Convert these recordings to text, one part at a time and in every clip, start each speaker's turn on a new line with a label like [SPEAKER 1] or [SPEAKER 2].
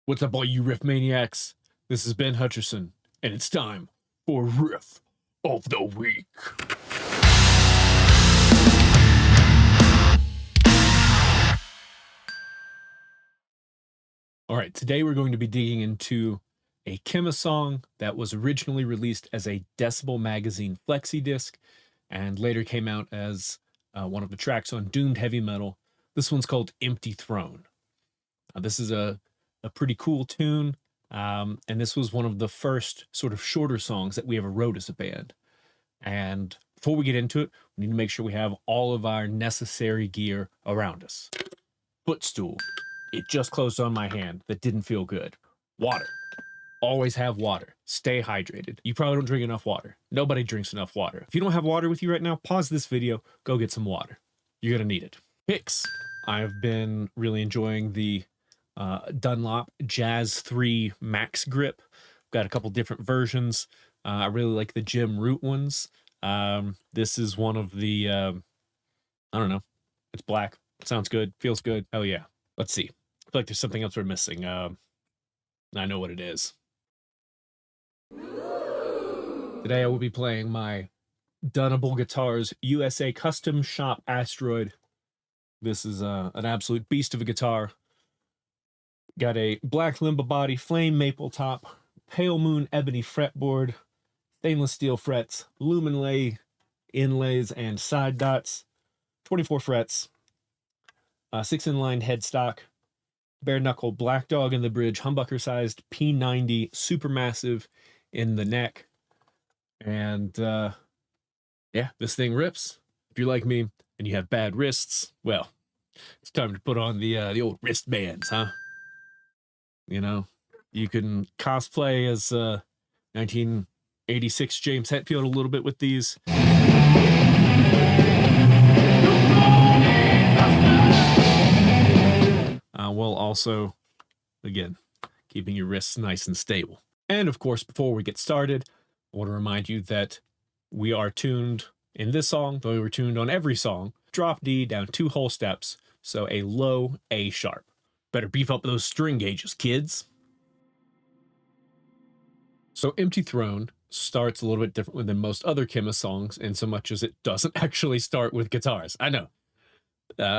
[SPEAKER 1] What's up, all you riff maniacs? This is Ben Hutcherson, and it's time for Riff of the Week. All right, today we're going to be digging into a Khemmis song that was originally released as a Decibel magazine flexi disc and later came out as one of the tracks on Doomed Heavy Metal. This one's called Empty Throne. This is a pretty cool tune, and this was one of the first sort of shorter songs that we ever wrote as a band. And before we get into it, we need to make sure we have all of our necessary gear around us. Footstool. It just closed on my hand. That didn't feel good. Water. Always have water. Stay hydrated. You probably don't drink enough water. Nobody drinks enough water. If you don't have water with you right now, pause this video, go get some water. You're gonna need it. Picks. I've been really enjoying the Dunlop Jazz 3 Max Grip. Got a couple different versions. I really like the Jim Root ones. This is one of the, I don't know. It's black. Sounds good. Feels good. Oh yeah. Let's see. I feel like there's something else we're missing. I know what it is. Today I will be playing my Dunable Guitars USA Custom Shop Asteroid. This is an absolute beast of a guitar. Got a black limba body, flame maple top, pale moon ebony fretboard, stainless steel frets, lumen lay inlays and side dots, 24 frets, 6-in-line headstock, bare knuckle Black Dog in the bridge, humbucker sized P90 Supermassive in the neck. And yeah, this thing rips. If you're like me and you have bad wrists, well, it's time to put on the old wristbands, huh? You know, you can cosplay as 1986 James Hetfield a little bit with these. While also, again, keeping your wrists nice and stable. And of course, before we get started, I want to remind you that we are tuned in this song, though we were tuned on every song, drop D down 2 whole steps, so a low A sharp. Better beef up those string gauges, kids. So Empty Throne starts a little bit differently than most other Khemmis songs, in so much as it doesn't actually start with guitars. I know.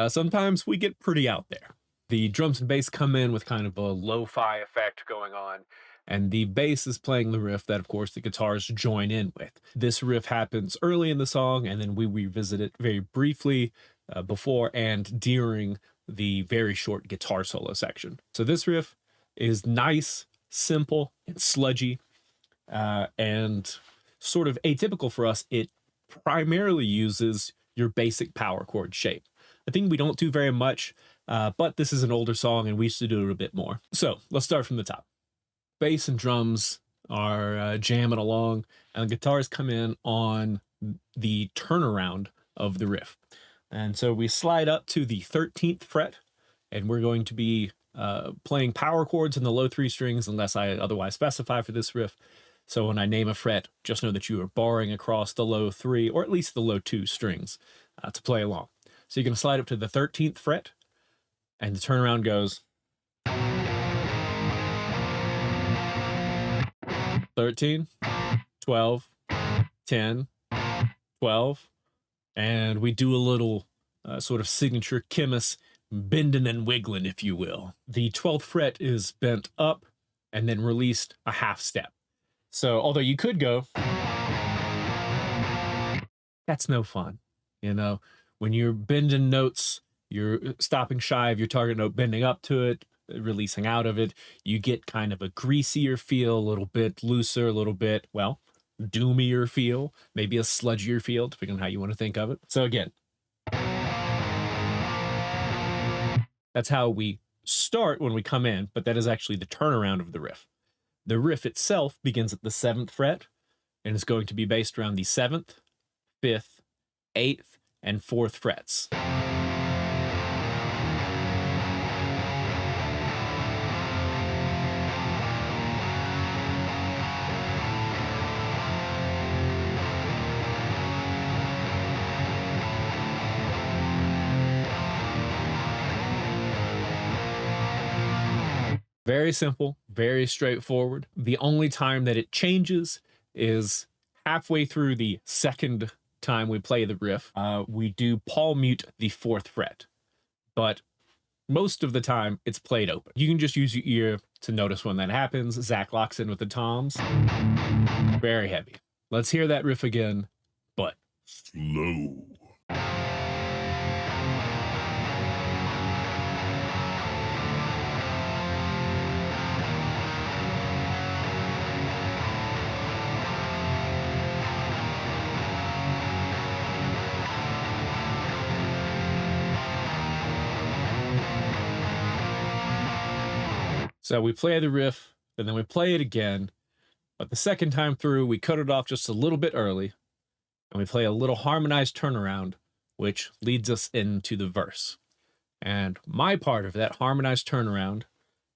[SPEAKER 1] Sometimes we get pretty out there. The drums and bass come in with kind of a lo-fi effect going on, and the bass is playing the riff that, of course, the guitars join in with. This riff happens early in the song, and then we revisit it very briefly before and during the very short guitar solo section. So this riff is nice, simple, and sludgy, and sort of atypical for us. It primarily uses your basic power chord shape. I think we don't do very much, but this is an older song and we used to do it a bit more. So let's start from the top. Bass and drums are jamming along, and the guitars come in on the turnaround of the riff. And so we slide up to the 13th fret, and we're going to be playing power chords in the low 3 strings unless I otherwise specify for this riff. So when I name a fret, just know that you are barring across the low 3 or at least the low 2 strings to play along. So you're going to slide up to the 13th fret, and the turnaround goes 13, 12, 10, 12, and we do a little sort of signature Khemmis bending and wiggling, if you will. The 12th fret is bent up and then released a half step. So although you could go, that's no fun. You know, when you're bending notes, you're stopping shy of your target note, bending up to it, releasing out of it. You get kind of a greasier feel, a little bit looser, a little bit, well, doomier feel, maybe a sludgier feel, depending on how you want to think of it. So again, that's how we start when we come in, but that is actually the turnaround of the riff. The riff itself begins at the 7th fret and is going to be based around the 7th, 5th, 8th, and 4th frets. Very simple, very straightforward. The only time that it changes is halfway through the second time we play the riff. We do palm mute the 4th fret, but most of the time it's played open. You can just use your ear to notice when that happens. Zach locks in with the toms. Very heavy. Let's hear that riff again, but slow. So we play the riff, and then we play it again, but the second time through, we cut it off just a little bit early, and we play a little harmonized turnaround, which leads us into the verse. And my part of that harmonized turnaround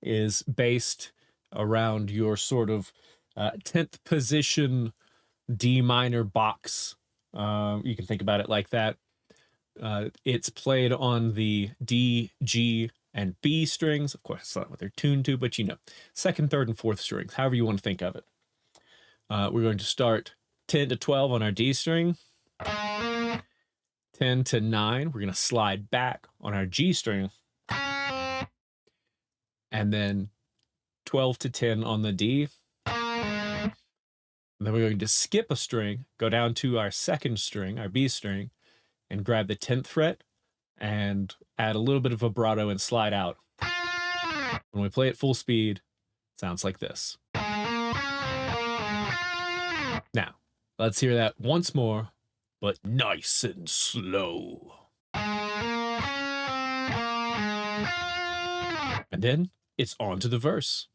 [SPEAKER 1] is based around your sort of 10th position D minor box. You can think about it like that. It's played on the D, G, and B strings. Of course, it's not what they're tuned to, but you know, 2nd, 3rd, and 4th strings, however you want to think of it. We're going to start 10 to 12 on our D string, 10 to 9. We're going to slide back on our G string, and then 12 to 10 on the D. And then we're going to skip a string, go down to our 2nd string, our B string, and grab the 10th fret and add a little bit of vibrato and slide out. When we play it full speed, it sounds like this. Now, let's hear that once more, but nice and slow. And then it's on to the verse.